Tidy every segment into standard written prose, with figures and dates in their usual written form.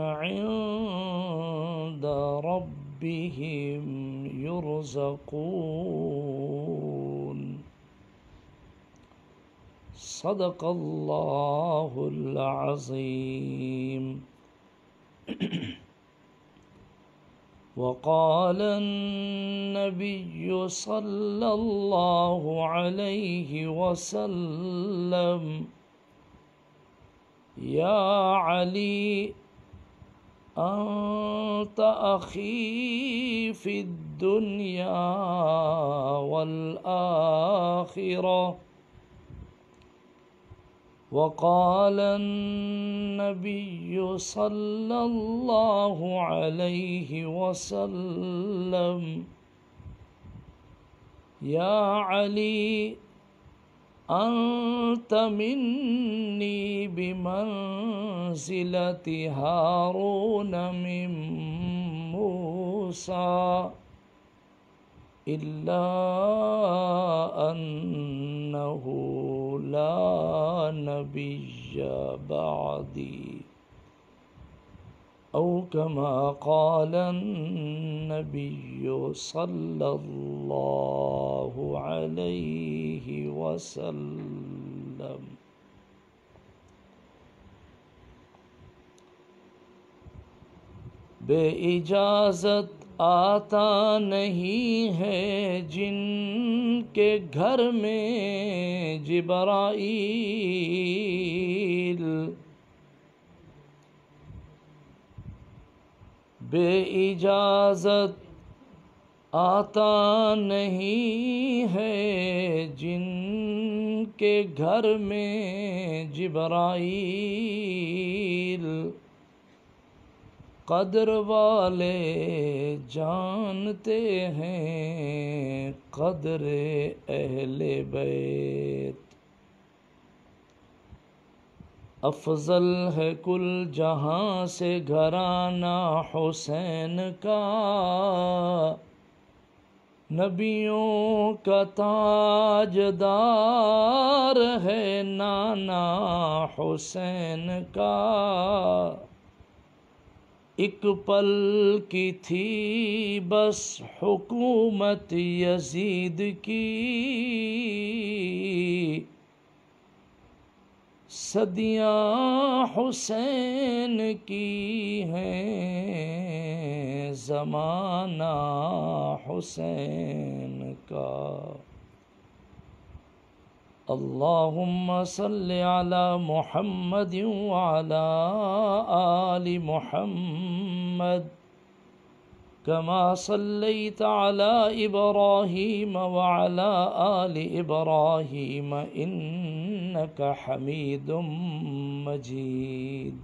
عند ربهم يرزقون صدق الله العظيم. وقال النبي صلى الله عليه وسلم: يا علي أنت أخي في الدنيا والآخرة. وقال النبي صلى الله عليه وسلم: يا علي أنت مني بمنزلة هارون من موسى إلا أنه لا نبي بعدي، أو كما قال النبي صلى الله عليه وسلم. بے اجازت آتا نہیں ہے جن کے گھر میں جبرائیل، بے اجازت آتا نہیں ہے جن کے گھر میں جبرائیل، قدر والے جانتے ہیں قدر اہل بیت. افضل ہے کل جہاں سے گھرانہ حسین کا، نبیوں کا تاجدار ہے نانا حسین کا. ایک پل کی تھی بس حکومت یزید کی، صدیاں حسین کی ہیں زمانہ حسین کا. اللہم صل علی محمد وعلی آل محمد کما صلیت علی ابراہیم وعلی آل ابراہیم انک حمید مجید.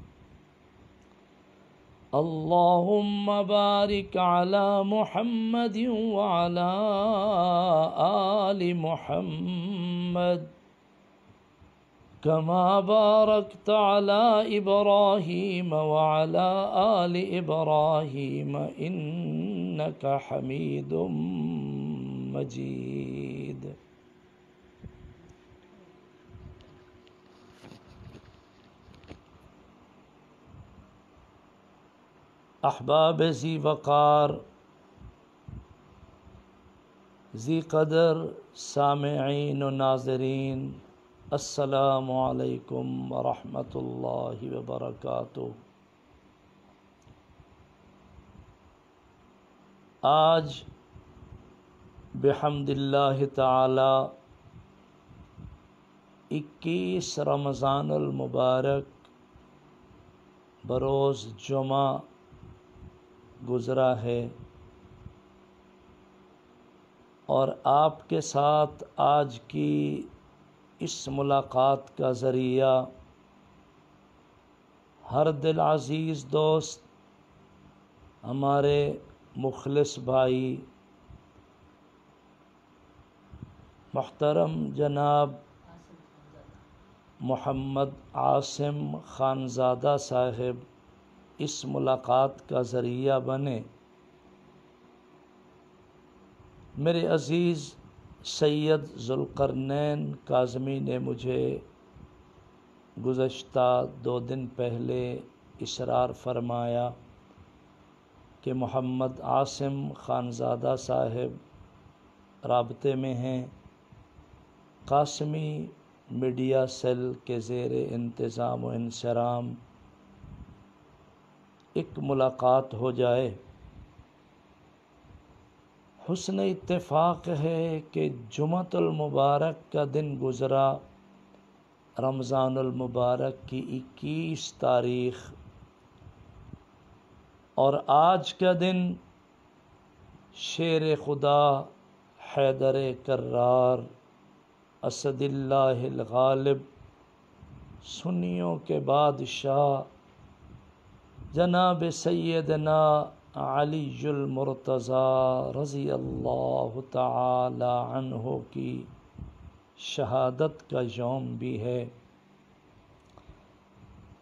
اللہم بارک علی محمد وعلی آل محمد کما بارکت علی ابراہیم وعلی آل ابراہیم انک حمید مجید. احباب ذی وقار، ذی قدر سامعین و ناظرین، السلام علیکم ورحمۃ اللہ وبرکاتہ. آج بحمد اللہ تعالی 21 رمضان المبارک بروز جمعہ گزرا ہے، اور آپ کے ساتھ آج کی اس ملاقات کا ذریعہ ہر دل عزیز دوست، ہمارے مخلص بھائی محترم جناب محمد عاصم خانزادہ صاحب اس ملاقات کا ذریعہ بنے. میرے عزیز سید ذوالقرنین کاظمی نے مجھے گزشتہ 2 دن پہلے اصرار فرمایا کہ محمد عاصم خانزادہ صاحب رابطے میں ہیں، قاسمی میڈیا سیل کے زیر انتظام و انصرام ایک ملاقات ہو جائے۔ حسن اتفاق ہے کہ جمعۃ المبارک کا دن گزرا، رمضان المبارک کی 21 تاریخ، اور آج کا دن شیر خدا حیدر کرار اسد اللہ الغالب سنیوں کے بادشاہ جناب سیدنا علی المرتضیٰ رضی اللہ تعالی عنہ کی شہادت کا یوم بھی ہے۔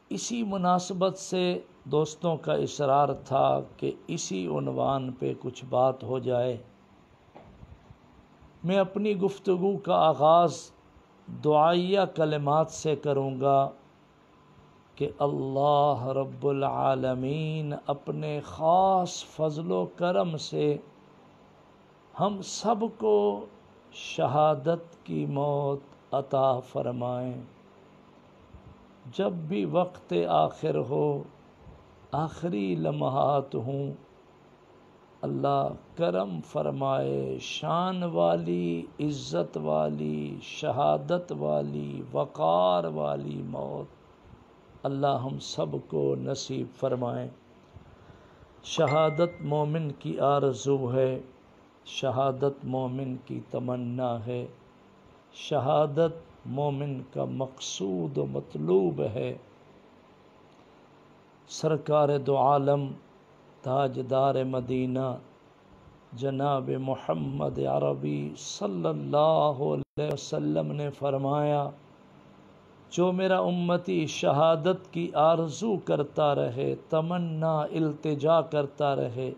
اسی مناسبت سے دوستوں کا اصرار تھا کہ اسی عنوان پہ کچھ بات ہو جائے۔ میں اپنی گفتگو کا آغاز دعائیہ کلمات سے کروں گا کہ اللہ رب العالمین اپنے خاص فضل و کرم سے ہم سب کو شہادت کی موت عطا فرمائیں۔ جب بھی وقت آخر ہو، آخری لمحات ہوں، اللہ کرم فرمائے، شان والی، عزت والی، شہادت والی، وقار والی موت اللہ ہم سب کو نصیب فرمائیں۔ شہادت مومن کی آرزو ہے، شہادت مومن کی تمنا ہے، شہادت مومن کا مقصود و مطلوب ہے۔ سرکار دو عالم تاجدار مدینہ جناب محمد عربی صلی اللہ علیہ وسلم نے فرمایا، جو میرا امتی شہادت کی آرزو کرتا رہے، تمنا التجا کرتا رہے،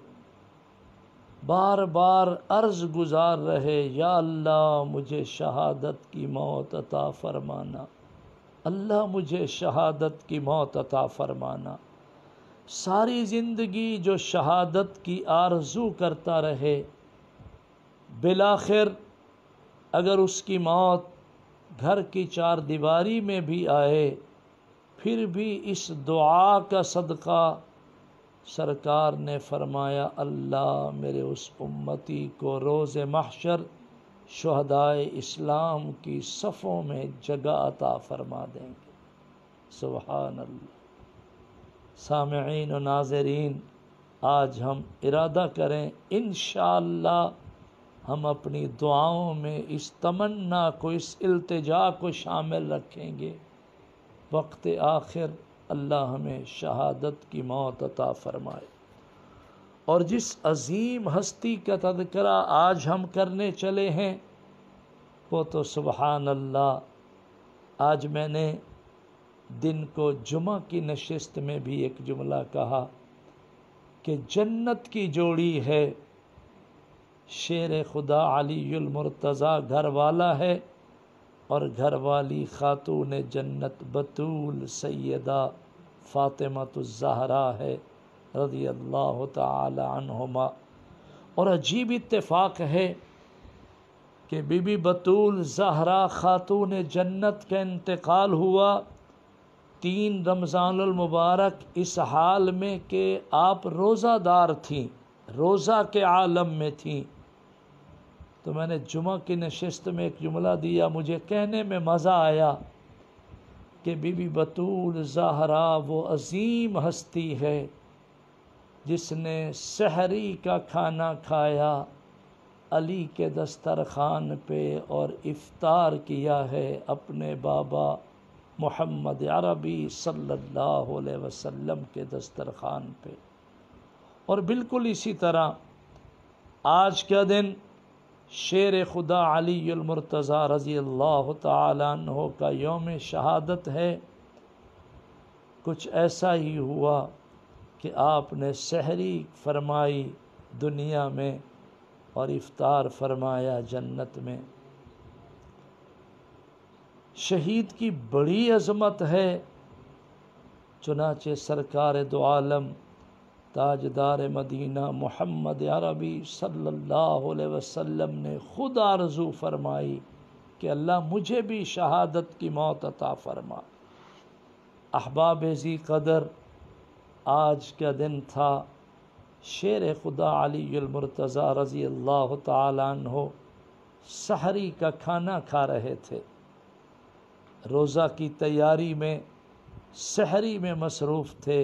بار بار عرض گزار رہے، یا اللہ مجھے شہادت کی موت عطا فرمانا، اللہ مجھے شہادت کی موت عطا فرمانا، ساری زندگی جو شہادت کی آرزو کرتا رہے، بالآخر اگر اس کی موت گھر کی چار دیواری میں بھی آئے، پھر بھی اس دعا کا صدقہ سرکار نے فرمایا، اللہ میرے اس امتی کو روز محشر شہدائے اسلام کی صفوں میں جگہ عطا فرما دیں گے۔ سبحان اللہ۔ سامعین و ناظرین، آج ہم ارادہ کریں انشاءاللہ ہم اپنی دعاؤں میں اس تمنا کو، اس التجا کو شامل رکھیں گے، وقت آخر اللہ ہمیں شہادت کی موت عطا فرمائے۔ اور جس عظیم ہستی کا تذکرہ آج ہم کرنے چلے ہیں، وہ تو سبحان اللہ، آج میں نے دن کو جمعہ کی نشست میں بھی ایک جملہ کہا کہ جنت کی جوڑی ہے، شیر خدا علی المرتضیٰ گھر والا ہے، اور گھر والی خاتون جنت بطول سیدہ فاطمۃ الزہرا ہے رضی اللہ تعالی عنہما۔ اور عجیب اتفاق ہے کہ بی بی بطول زہرا خاتون جنت کا انتقال ہوا 3 رمضان المبارک، اس حال میں کہ آپ روزہ دار تھیں، روزہ کے عالم میں تھیں۔ تو میں نے جمعہ کی نشست میں ایک جملہ دیا، مجھے کہنے میں مزہ آیا کہ بی بی بطول زہرا وہ عظیم ہستی ہے جس نے سحری کا کھانا کھایا علی کے دسترخوان پہ، اور افطار کیا ہے اپنے بابا محمد عربی صلی اللہ علیہ وسلم کے دسترخوان پہ۔ اور بالکل اسی طرح آج کا دن شیر خدا علی المرتضیٰ رضی اللہ تعالی عنہ کا یوم شہادت ہے۔ کچھ ایسا ہی ہوا کہ آپ نے سحری فرمائی دنیا میں اور افطار فرمایا جنت میں۔ شہید کی بڑی عظمت ہے چنانچہ سرکار دو عالم تاجدار مدینہ محمد عربی صلی اللہ علیہ وسلم نے خود آرزو فرمائی کہ اللہ مجھے بھی شہادت کی موت عطا فرما۔ احباب ذی قدر، آج کا دن تھا، شیر خدا علی المرتضی رضی اللہ تعالیٰ عنہ سحری کا کھانا کھا رہے تھے، روزہ کی تیاری میں سحری میں مصروف تھے۔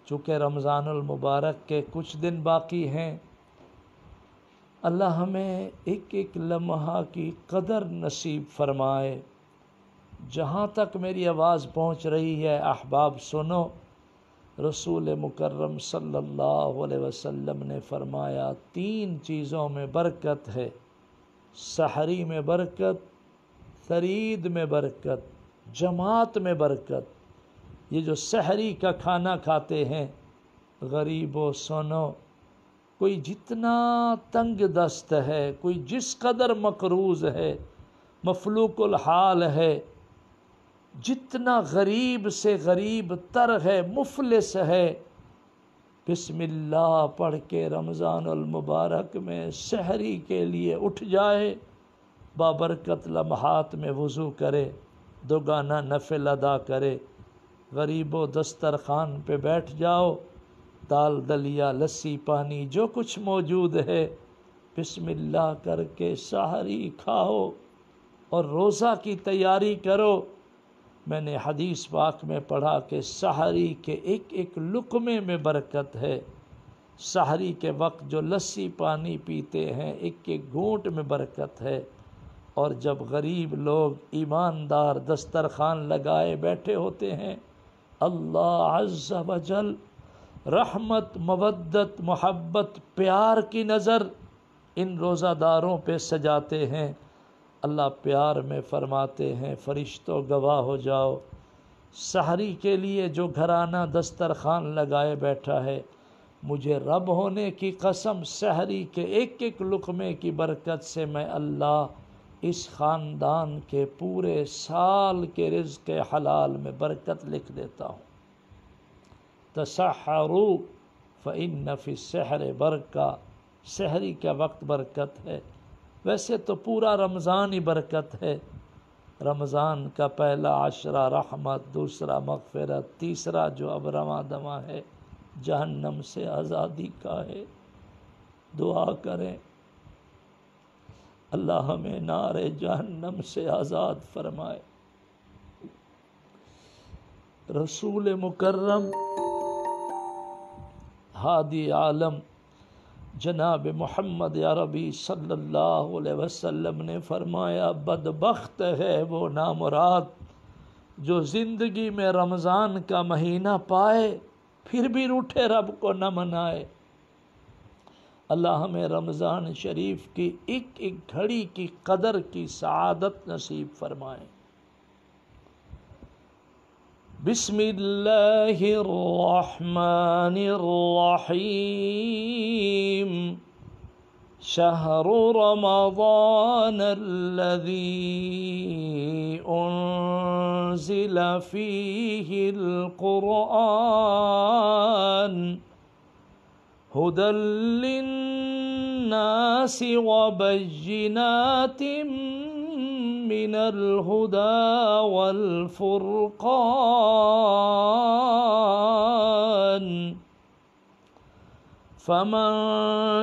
چونکہ رمضان المبارک کے کچھ دن باقی ہیں، اللہ ہمیں ایک ایک لمحہ کی قدر نصیب فرمائے۔ جہاں تک میری آواز پہنچ رہی ہے احباب سنو، رسول مکرم صلی اللہ علیہ وسلم نے فرمایا 3 چیزوں میں برکت ہے، سحری میں برکت، ثرید میں برکت، جماعت میں برکت۔ یہ جو سحری کا کھانا کھاتے ہیں غریبو سنو، کوئی جتنا تنگ دست ہے، کوئی جس قدر مقروض ہے، مفلوق الحال ہے، جتنا غریب سے غریب تر ہے، مفلس ہے، بسم اللہ پڑھ کے رمضان المبارک میں سحری کے لیے اٹھ جائے، بابرکت لمحات میں وضو کرے، 2 گانا نفل ادا کرے، غریبوں دسترخوان پہ بیٹھ جاؤ، دال دلیا لسی پانی جو کچھ موجود ہے بسم اللہ کر کے سحری کھاؤ اور روزہ کی تیاری کرو۔ میں نے حدیث پاک میں پڑھا کہ سحری کے ایک ایک لقمے میں برکت ہے، سحری کے وقت جو لسی پانی پیتے ہیں ایک ایک گھونٹ میں برکت ہے، اور جب غریب لوگ ایماندار دسترخوان لگائے بیٹھے ہوتے ہیں، اللہ عز و جل رحمت، مودت، محبت، پیار کی نظر ان روزہ داروں پہ سجاتے ہیں۔ اللہ پیار میں فرماتے ہیں فرشتوں گواہ ہو جاؤ، سحری کے لیے جو گھرانہ دسترخوان لگائے بیٹھا ہے، مجھے رب ہونے کی قسم سحری کے ایک ایک لقمے کی برکت سے میں اللہ اس خاندان کے پورے سال کے رزق حلال میں برکت لکھ دیتا ہوں۔ تسحروا فإن فی السحر برکہ، سحری کا وقت برکت ہے۔ ویسے تو پورا رمضان ہی برکت ہے، رمضان کا پہلا عشرہ رحمت، دوسرا مغفرت، تیسرا جو اب رواں دواں ہے جہنم سے آزادی کا ہے۔ دعا کریں اللہ ہمیں نار جہنم سے آزاد فرمائے۔ رسول مکرم ہادی عالم جناب محمد عربی صلی اللہ علیہ وسلم نے فرمایا بدبخت ہے وہ نامراد جو زندگی میں رمضان کا مہینہ پائے پھر بھی روٹھے رب کو نہ منائے۔ اللہ ہمیں رمضان شریف کی ایک ایک گھڑی کی قدر کی سعادت نصیب فرمائے۔ بسم اللہ الرحمن الرحیم۔ شہر رمضان الذی انزل فیہ القرآن ہدی للناس وبینات من الہدی والفرقان فمن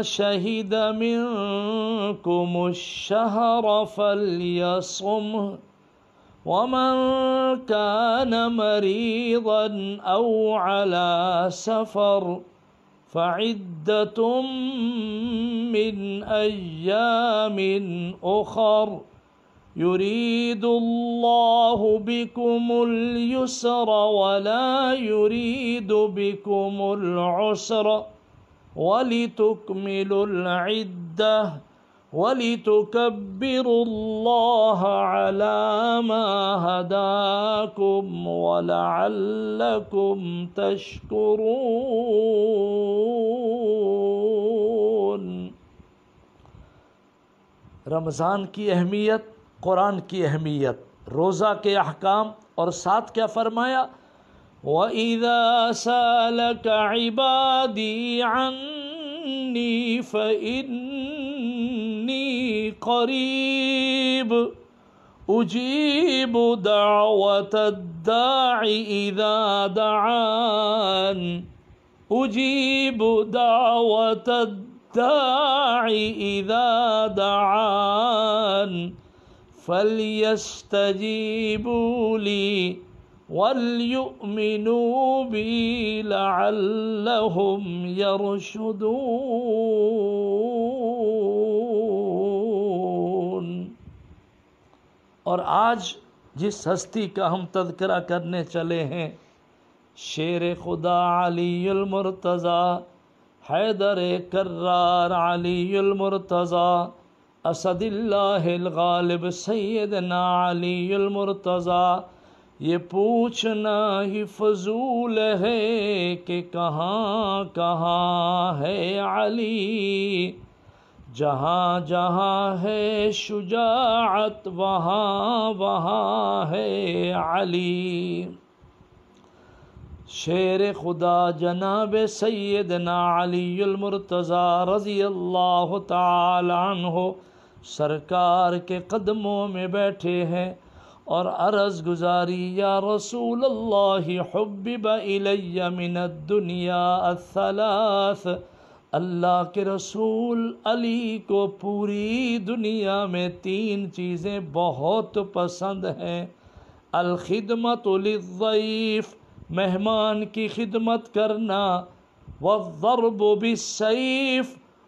شہد منکم الشہر فلیصمہ ومن کان مریضا او علی سفر فعدة من أيام أخر يريد الله بكم اليسر ولا يريد بكم العسر ولتكملوا العدة ولتكبروا الله على ما هداكم ولعلكم تشكرون۔ رمضان کی اہمیت، قرآن کی اہمیت، روزہ کے احکام، اور ساتھ کیا فرمایا؟ وَإِذَا سَأَلَكَ عِبَادِي عَنِّي فَإِنِّي قَرِيبٌ أُجِيبُ دَعْوَةَ الدَّاعِ إِذَا دَعَانِ أُجِيبُ دَعْوَةَ الدَّاعِ إِذَا دَعَانِ فَلْيَسْتَجِيبُوا لِي وَلْيُؤْمِنُوا بِي لَعَلَّهُمْ يَرْشُدُونَ۔ اور آج جس ہستی کا ہم تذکرہ کرنے چلے ہیں، شیر خدا علی المرتضیٰ، حیدر کرار علی المرتضیٰ، اسد اللہ الغالب سیدنا علی المرتضیٰ، یہ پوچھنا ہی فضول ہے کہ کہاں کہاں ہے علی، جہاں جہاں ہے شجاعت وہاں وہاں ہے علی۔ شیر خدا جناب سیدنا علی المرتضیٰ رضی اللہ تعالی عنہ سرکار کے قدموں میں بیٹھے ہیں اور عرض گزاری، یا رسول اللہ حبب الی من الدنیا الثلاث، اللہ کے رسول علی کو پوری دنیا میں 3 چیزیں بہت پسند ہیں، الخدمت للضیف، مہمان کی خدمت کرنا، والضرب بالسیف،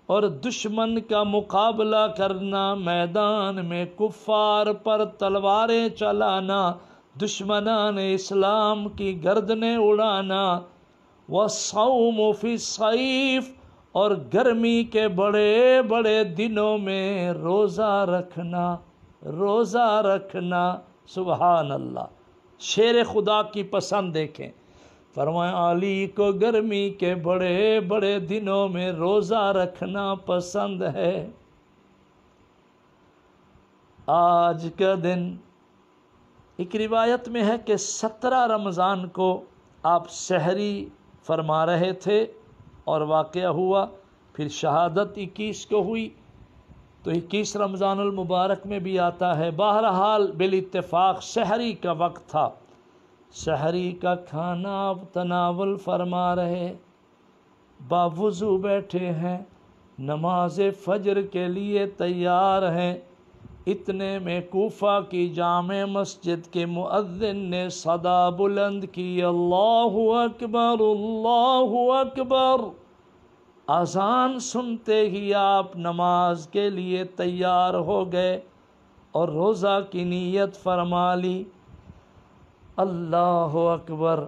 اور دشمن کا مقابلہ کرنا، میدان میں کفار پر تلواریں چلانا، دشمنان اسلام کی گردنیں اڑانا، والصوم فی الصیف، اور گرمی کے بڑے بڑے دنوں میں روزہ رکھنا، سبحان اللہ۔ شیر خدا کی پسند دیکھیں، فرمایا علی کو گرمی کے بڑے بڑے دنوں میں روزہ رکھنا پسند ہے۔ آج کا دن ایک روایت میں ہے کہ 17 رمضان کو آپ سحری فرما رہے تھے اور واقعہ ہوا، پھر شہادت 21 کو ہوئی، تو 21 رمضان المبارک میں بھی آتا ہے۔ بہرحال بالاتفاق سحری کا وقت تھا، سحری کا کھانا آپ تناول فرما رہے، باوضو بیٹھے ہیں، نماز فجر کے لیے تیار ہیں، اتنے میں کوفہ کی جامع مسجد کے مؤذن نے صدا بلند کی، اللہ اکبر اللہ اکبر۔ اذان سنتے ہی آپ نماز کے لیے تیار ہو گئے اور روزہ کی نیت فرما لی۔ اللہ اکبر۔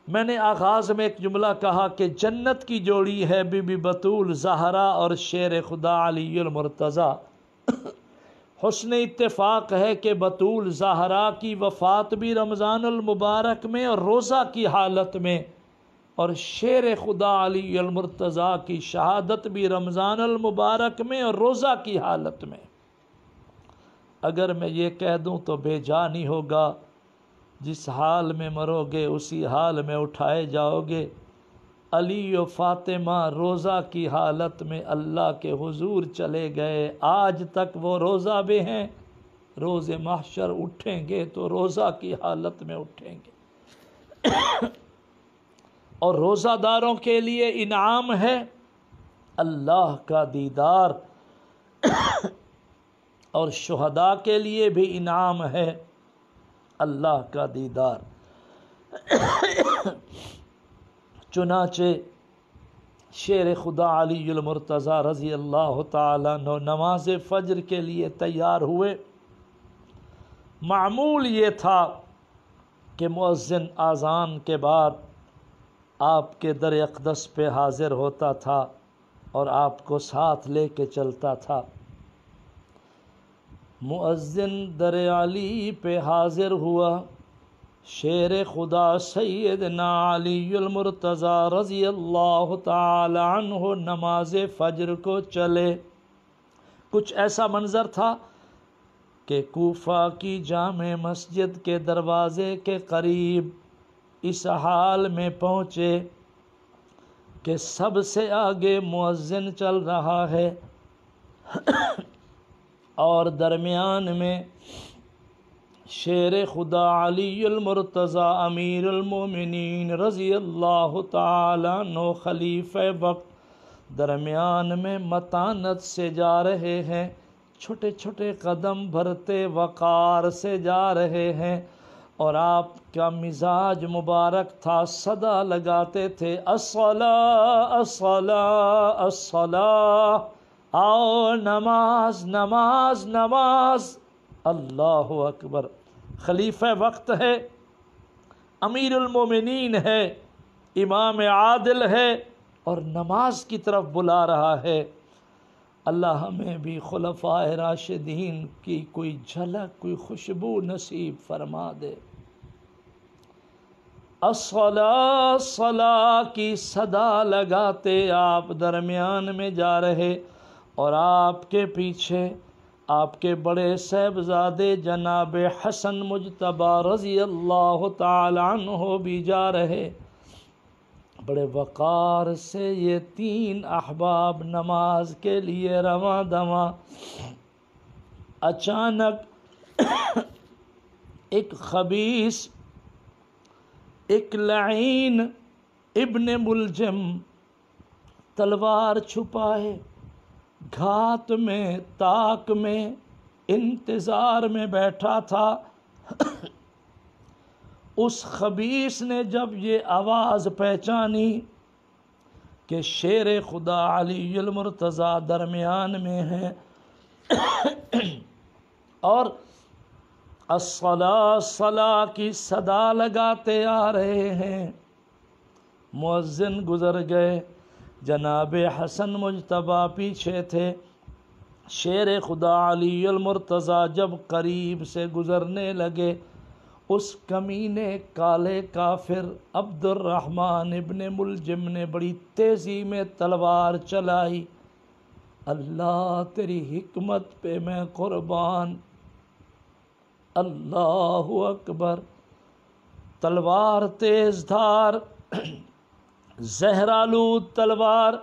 میں نے آغاز میں ایک جملہ کہا کہ جنت کی جوڑی ہے بی بی بطول زہرا اور شیر خدا علی المرتضیٰ۔ حسن اتفاق ہے کہ بطول زہرا کی وفات بھی رمضان المبارک میں اور روزہ کی حالت میں، اور شیر خدا علی المرتضیٰ کی شہادت بھی رمضان المبارک میں اور روزہ کی حالت میں۔ اگر میں یہ کہہ دوں تو بے جا نہیں ہوگا، جس حال میں مرو گے اسی حال میں اٹھائے جاؤ گے۔ علی و فاطمہ روزہ کی حالت میں اللہ کے حضور چلے گئے، آج تک وہ روزہ بھی ہیں، روز محشر اٹھیں گے تو روزہ کی حالت میں اٹھیں گے۔ اور روزہ داروں کے لیے انعام ہے اللہ کا دیدار، اور شہداء کے لیے بھی انعام ہے اللہ کا دیدار۔ چنانچہ شیر خدا علی المرتضیٰ رضی اللہ تعالیٰ عنہ نماز فجر کے لیے تیار ہوئے۔ معمول یہ تھا کہ مؤذن اذان کے بعد آپ کے در اقدس پہ حاضر ہوتا تھا اور آپ کو ساتھ لے کے چلتا تھا۔ مؤذن در علی پہ حاضر ہوا، شیر خدا سیدنا علی المرتضیٰ رضی اللہ تعالی عنہ نماز فجر کو چلے۔ کچھ ایسا منظر تھا کہ کوفہ کی جامع مسجد کے دروازے کے قریب اس حال میں پہنچے کہ سب سے آگے مؤذن چل رہا ہے اور درمیان میں شیر خدا علی المرتضی امیر المومنین رضی اللہ تعالی عنہ خلیفہ وقت درمیان میں متانت سے جا رہے ہیں، چھوٹے چھوٹے قدم بھرتے وقار سے جا رہے ہیں، اور آپ کا مزاج مبارک تھا، صدا لگاتے تھے الصلاۃ الصلاۃ الصلاۃ، آؤ نماز نماز نماز، اللہ اکبر۔ خلیفہ وقت ہے، امیر المومنین ہے، امام عادل ہے، اور نماز کی طرف بلا رہا ہے۔ اللہ ہمیں بھی خلفائے راشدین کی کوئی جھلک، کوئی خوشبو نصیب فرما دے۔ الصلاۃ الصلاۃ کی صدا لگاتے آپ درمیان میں جا رہے، اور آپ کے پیچھے آپ کے بڑے صاحبزادے جناب حسن مجتبی رضی اللہ تعالی عنہ بھی جا رہے۔ بڑے وقار سے یہ تین احباب نماز کے لیے رواں دواں۔ اچانک ایک خبیث، ایک لعین ابن ملجم تلوار چھپائے گھات میں، تاک میں، انتظار میں بیٹھا تھا۔ اس خبیث نے جب یہ آواز پہچانی کہ شیر خدا علی المرتضی درمیان میں ہے اور الصلاۃ الصلاۃ کی صدا لگاتے آ رہے ہیں، مؤذن گزر گئے، جناب حسن مجتبی پیچھے تھے۔ شیر خدا علی المرتضی جب قریب سے گزرنے لگے، اس کمینے کالے کافر عبد الرحمن ابن ملجم نے بڑی تیزی میں تلوار چلائی۔ اللہ تیری حکمت پہ میں قربان، اللہ اکبر۔ تلوار تیز دھار، زہرآلود تلوار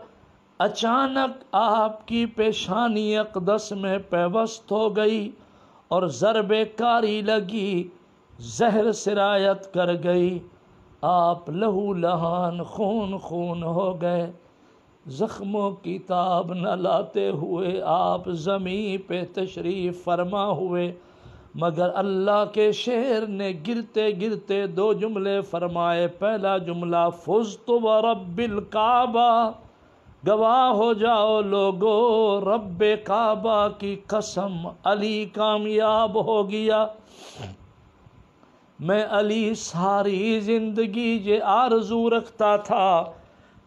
اچانک آپ کی پیشانی اقدس میں پیوست ہو گئی اور ضرب کاری لگی، زہر سرایت کر گئی، آپ لہو لہان خون خون ہو گئے۔ زخموں کی تاب نہ لاتے ہوئے آپ زمین پہ تشریف فرما ہوئے، مگر اللہ کے شیر نے گرتے گرتے دو جملے فرمائے۔ پہلا جملہ فزت ورب الکعبہ، گواہ ہو جاؤ لوگو رب کعبہ کی قسم، علی کامیاب ہو گیا۔ میں علی ساری زندگی یہ آرزو رکھتا تھا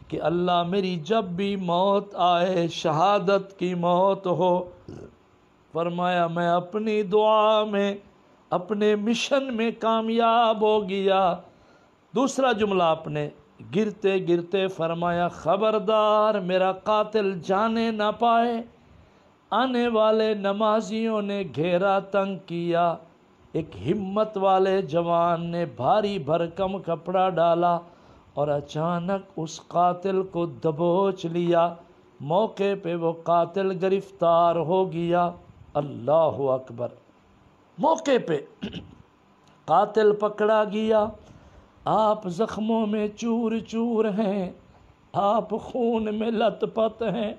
کہ اللہ میری جب بھی موت آئے شہادت کی موت ہو۔ فرمایا میں اپنی دعا میں، اپنے مشن میں کامیاب ہو گیا۔ دوسرا جملہ آپ نے گرتے گرتے فرمایا خبردار میرا قاتل جانے نہ پائے۔ آنے والے نمازیوں نے گھیرا تنگ کیا، ایک ہمت والے جوان نے بھاری بھرکم کپڑا ڈالا اور اچانک اس قاتل کو دبوچ لیا۔ موقع پہ وہ قاتل گرفتار ہو گیا۔ اللہ اکبر۔ موقع پہ قاتل پکڑا گیا، آپ زخموں میں چور چور ہیں، آپ خون میں لت پت ہیں۔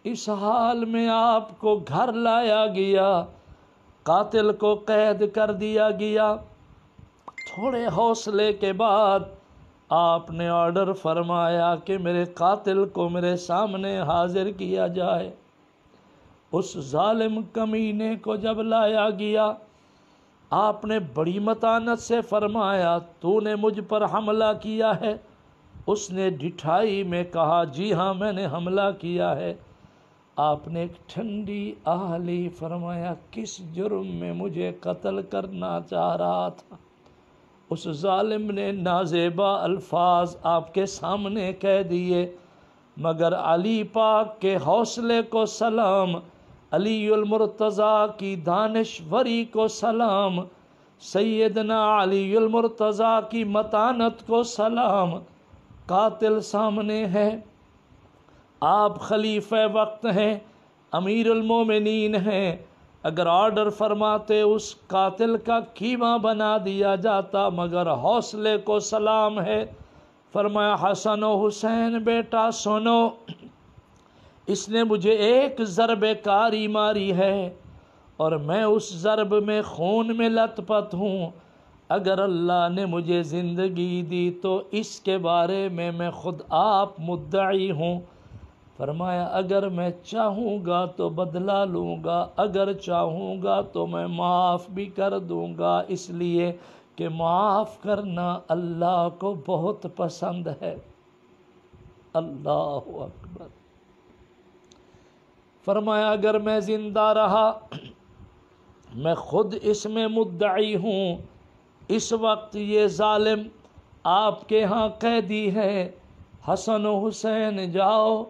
اس حال میں آپ کو گھر لایا گیا، قاتل کو قید کر دیا گیا۔ تھوڑے حوصلے کے بعد آپ نے آرڈر فرمایا کہ میرے قاتل کو میرے سامنے حاضر کیا جائے۔ اس ظالم کمینے کو جب لایا گیا، آپ نے بڑی متانت سے فرمایا تو نے مجھ پر حملہ کیا ہے؟ اس نے ڈٹھائی میں کہا جی ہاں میں نے حملہ کیا ہے۔ آپ نے ایک ٹھنڈی آہ لی، فرمایا کس جرم میں مجھے قتل کرنا چاہ رہا تھا؟ اس ظالم نے نازیبا الفاظ آپ کے سامنے کہہ دیے، مگر علی پاک کے حوصلے کو سلام، علی المرتضی کی دانشوری کو سلام۔ سیدنا علی المرتضیٰ کی متانت کو سلام، قاتل سامنے ہے، آپ خلیفہ وقت ہیں، امیر المومنین ہیں، اگر آرڈر فرماتے اس قاتل کا کیما بنا دیا جاتا، مگر حوصلے کو سلام ہے۔ فرمایا حسن و حسین بیٹا سنو، اس نے مجھے ایک ضرب کاری ماری ہے اور میں اس ضرب میں خون میں لت پت ہوں، اگر اللہ نے مجھے زندگی دی تو اس کے بارے میں خود آپ مدعی ہوں۔ فرمایا اگر میں چاہوں گا تو بدلہ لوں گا، اگر چاہوں گا تو میں معاف بھی کر دوں گا، اس لیے کہ معاف کرنا اللہ کو بہت پسند ہے۔ اللہ اکبر۔ فرمایا اگر میں زندہ رہا میں خود اس میں مدعی ہوں، اس وقت یہ ظالم آپ کے ہاں قیدی ہے، حسن و حسین جاؤ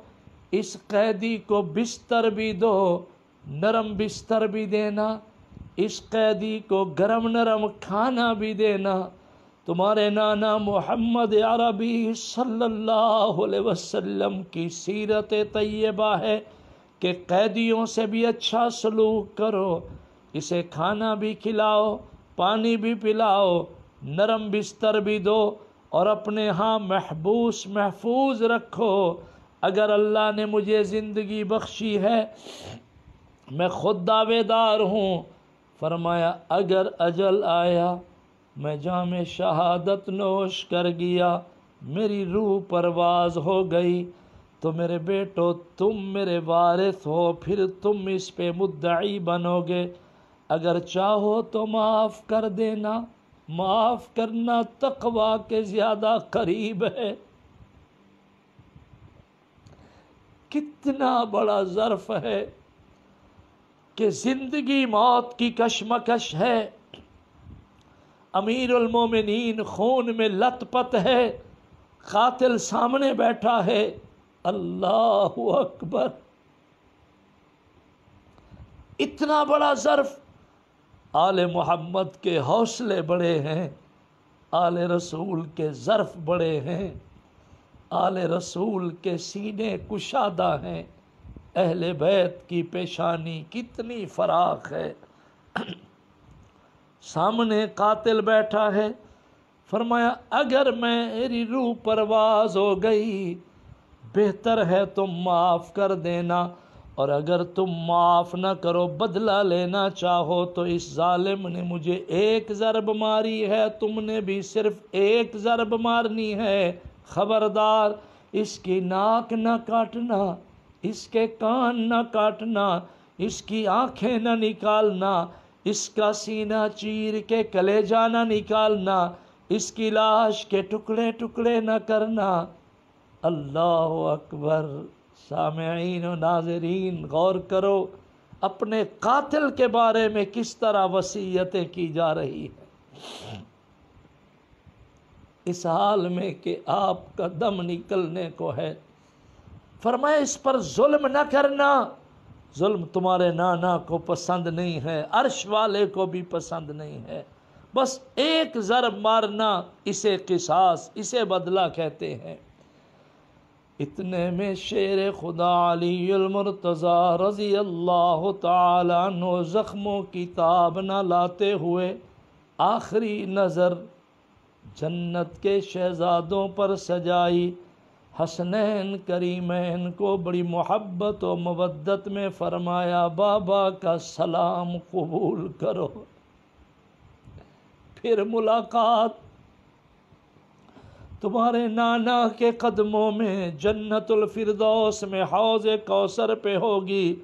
اس قیدی کو بستر بھی دو، نرم بستر بھی دینا، اس قیدی کو گرم نرم کھانا بھی دینا۔ تمہارے نانا محمد عربی صلی اللہ علیہ وسلم کی سیرت طیبہ ہے کہ قیدیوں سے بھی اچھا سلوک کرو، اسے کھانا بھی کھلاؤ، پانی بھی پلاؤ، نرم بستر بھی دو اور اپنے ہاں محبوس محفوظ رکھو۔ اگر اللہ نے مجھے زندگی بخشی ہے میں خود دعوے دار ہوں۔ فرمایا اگر اجل آیا میں جام شہادت نوش کر گیا، میری روح پرواز ہو گئی تو میرے بیٹو تم میرے وارث ہو، پھر تم اس پہ مدعی بنو گے، اگر چاہو تو معاف کر دینا، معاف کرنا تقویٰ کے زیادہ قریب ہے۔ کتنا بڑا ظرف ہے کہ زندگی موت کی کشمکش ہے، امیر المومنین خون میں لت پت ہے، قاتل سامنے بیٹھا ہے، اللہ اکبر۔ اتنا بڑا ظرف، آل محمد کے حوصلے بڑے ہیں، آل رسول کے ظرف بڑے ہیں، آل رسول کے سینے کشادہ ہیں، اہل بیت کی پیشانی کتنی فراخ ہے۔ سامنے قاتل بیٹھا ہے، فرمایا اگر میری روح پرواز ہو گئی بہتر ہے تم معاف کر دینا، اور اگر تم معاف نہ کرو بدلہ لینا چاہو تو اس ظالم نے مجھے ایک ضرب ماری ہے، تم نے بھی صرف ایک ضرب مارنی ہے، خبردار اس کی ناک نہ کاٹنا، اس کے کان نہ کاٹنا، اس کی آنکھیں نہ نکالنا، اس کا سینہ چیر کے کلیجہ نہ نکالنا، اس کی لاش کے ٹکڑے ٹکڑے نہ کرنا۔ اللہ اکبر۔ سامعین و ناظرین غور کرو اپنے قاتل کے بارے میں کس طرح وصیتیں کی جا رہی ہیں، اس حال میں کہ آپ کا دم نکلنے کو ہے۔ فرمایا اس پر ظلم نہ کرنا، ظلم تمہارے نانا کو پسند نہیں ہے، عرش والے کو بھی پسند نہیں ہے، بس ایک ضرب مارنا اسے قصاص، اسے بدلہ کہتے ہیں۔ اتنے میں شیر خدا علی المرتضیٰ رضی اللہ تعالیٰ عنہ زخموں کی تاب نہ لاتے ہوئے آخری نظر جنت کے شہزادوں پر سجائی، حسنین کریمین کو بڑی محبت و مودت میں فرمایا بابا کا سلام قبول کرو، پھر ملاقات تمہارے نانا کے قدموں میں جنت الفردوس میں حوض کوثر پہ ہوگی۔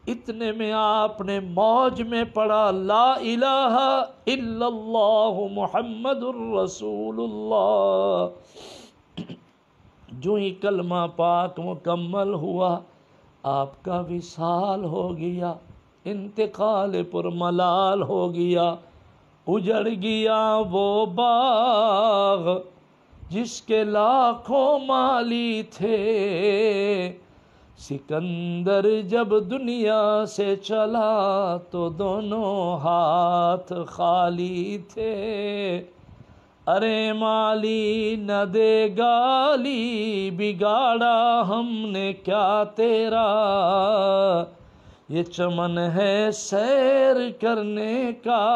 اتنے میں آپ نے موج میں پڑھا لا الہ الا اللہ محمد الرسول اللہ۔ جو ہی کلمہ پاک مکمل ہوا آپ کا وصال ہو گیا، انتقال پر ملال ہو گیا، اجڑ گیا وہ باغ جس کے لاکھوں مالی تھے، سکندر جب دنیا سے چلا تو دونوں ہاتھ خالی تھے، ارے مالی نہ دے گالی بگاڑا ہم نے کیا تیرا، یہ چمن ہے سیر کرنے کا،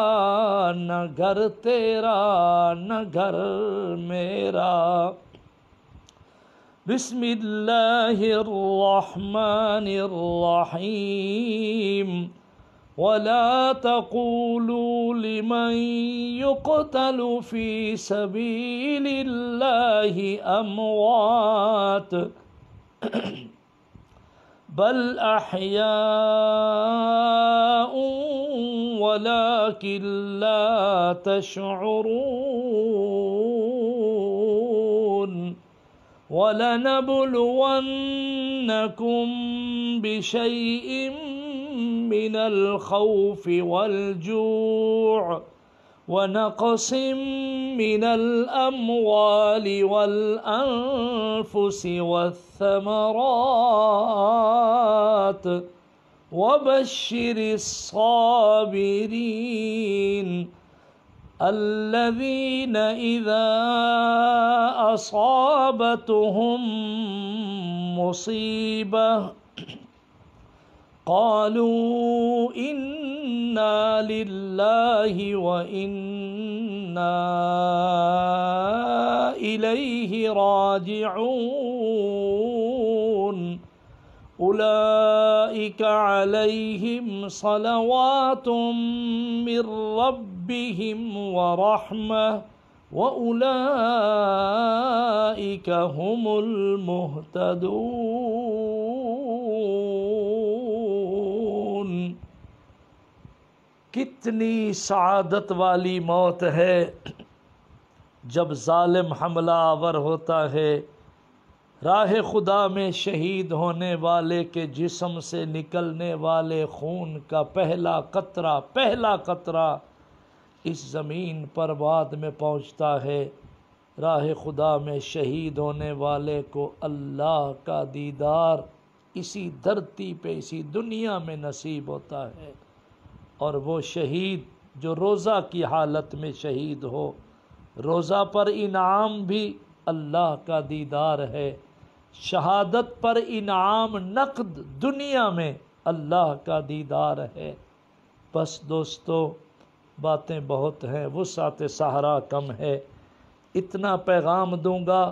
نہ گھر تیرا نہ گھر میرا۔ بسم اللہ الرحمن الرحیم، ولا تقولوا لمن يقتل في سبيل الله اموات بل احياء ولكن لا تشعرون، وَلَنَبْلُوَنَّكُمْ بِشَيْءٍ مِّنَ الْخَوْفِ وَالْجُوعِ وَنَقْصٍ مِّنَ الْأَمْوَالِ وَالْأَنفُسِ وَالثَّمَرَاتِ وَبَشِّرِ الصَّابِرِينَ الذين إذا أصابتهم مصيبة قالوا إنا لله وإنا إليه راجعون، أولئك عليهم صلوات من ربهم ورحمة وأولئك هم المهتدون۔ کتنی سعادت والی موت ہے جب ظالم حملہ آور ہوتا ہے، راہ خدا میں شہید ہونے والے کے جسم سے نکلنے والے خون کا پہلا قطرہ اس زمین پر بعد میں پہنچتا ہے۔ راہ خدا میں شہید ہونے والے کو اللہ کا دیدار اسی دھرتی پہ اسی دنیا میں نصیب ہوتا ہے، اور وہ شہید جو روزہ کی حالت میں شہید ہو، روزہ پر انعام بھی اللہ کا دیدار ہے، شہادت پر انعام نقد دنیا میں اللہ کا دیدار ہے۔ بس دوستو، باتیں بہت ہیں، وسعت صحرا کم ہے، اتنا پیغام دوں گا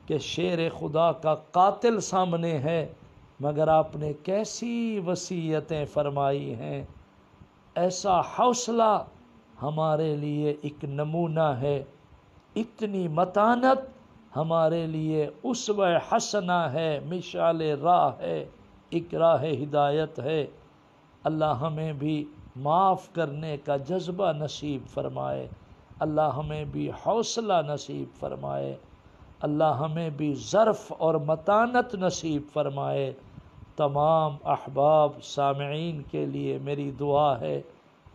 کہ شیر خدا کا قاتل سامنے ہے، مگر آپ نے کیسی وصیتیں فرمائی ہیں، ایسا حوصلہ ہمارے لیے ایک نمونہ ہے، اتنی متانت ہمارے لیے اسوہ حسنہ ہے، مشعل راہ ہے، ایک راہ ہدایت ہے۔ اللہ ہمیں بھی معاف کرنے کا جذبہ نصیب فرمائے، اللہ ہمیں بھی حوصلہ نصیب فرمائے، اللہ ہمیں بھی ظرف اور متانت نصیب فرمائے۔ تمام احباب سامعین کے لیے میری دعا ہے،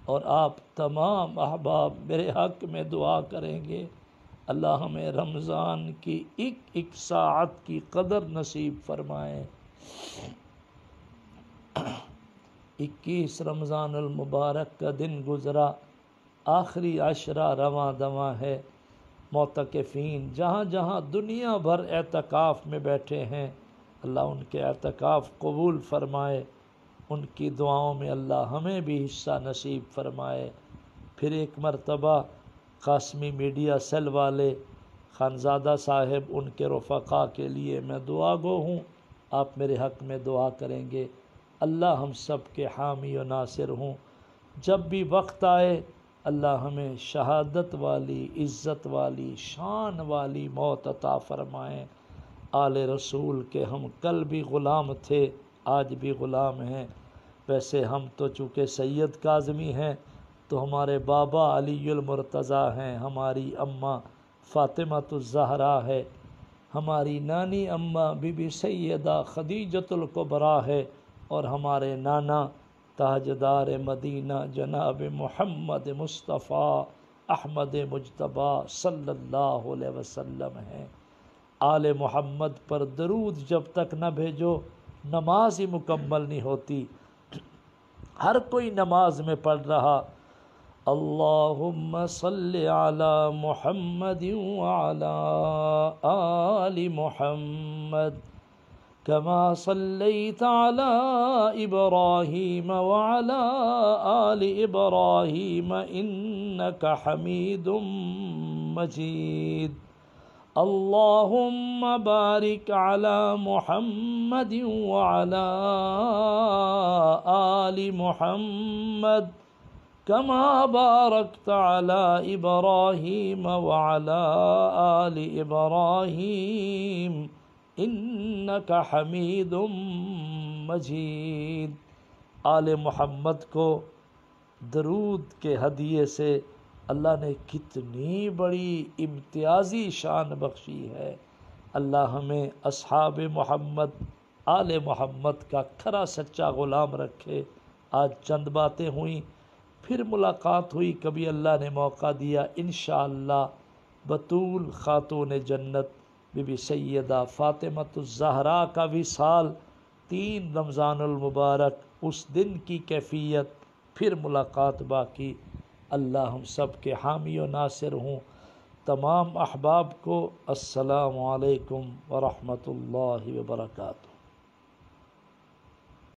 اور آپ تمام احباب میرے حق میں دعا کریں گے، اللہ ہمیں رمضان کی ایک ساعت کی قدر نصیب فرمائے۔ 21 رمضان المبارک کا دن گزرا، آخری عشرہ رواں دواں ہے۔ معتکفین جہاں جہاں دنیا بھر اعتکاف میں بیٹھے ہیں، اللہ ان کے اعتکاف قبول فرمائے، ان کی دعاؤں میں اللہ ہمیں بھی حصہ نصیب فرمائے۔ پھر ایک مرتبہ قاسمی میڈیا سیل والے خانزادہ صاحب، ان کے رفقا کے لیے میں دعا گو ہوں، آپ میرے حق میں دعا کریں گے، اللہ ہم سب کے حامی و ناصر ہوں۔ جب بھی وقت آئے اللہ ہمیں شہادت والی، عزت والی، شان والی موت عطا فرمائیں۔ آل رسول کے ہم کل بھی غلام تھے، آج بھی غلام ہیں۔ ویسے ہم تو چونکہ سید کاظمی ہیں تو ہمارے بابا علی المرتضیٰ ہیں، ہماری اماں فاطمۃ الزہرا ہے، ہماری نانی اماں بی بی سیدہ خدیجۃ الکبریٰ ہے، اور ہمارے نانا تاجدار مدینہ جناب محمد مصطفیٰ احمد مجتبیٰ صلی اللہ علیہ وسلم ہیں۔ آل محمد پر درود جب تک نہ بھیجو نماز ہی مکمل نہیں ہوتی۔ ہر کوئی نماز میں پڑھ رہا اللہم صلی علی محمد وعلی آل محمد کما صلیت علی ابراہیم وعلی آل ابراہیم انک حمید مجید۔ اللہم بارک علی محمد وعلی آل محمد کما بارکت علی ابراہیم وعلی آل ابراہیم انک حمید مجید۔ آل محمد کو درود کے ہدیے سے اللہ نے کتنی بڑی امتیازی شان بخشی ہے۔ اللہ ہمیں اصحاب محمد آل محمد کا کھرا سچا غلام رکھے۔ آج چند باتیں ہوئیں، پھر ملاقات ہوئی، کبھی اللہ نے موقع دیا انشاءاللہ بطول خاتون جنت بی بی سیدہ فاطمۃ الزہرا کا وصال 3 رمضان المبارک، اس دن کی کیفیت، پھر ملاقات باقی۔ اللہ ہم سب کے حامی و ناصر ہوں۔ تمام احباب کو السلام علیکم ورحمۃ اللہ وبرکاتہ۔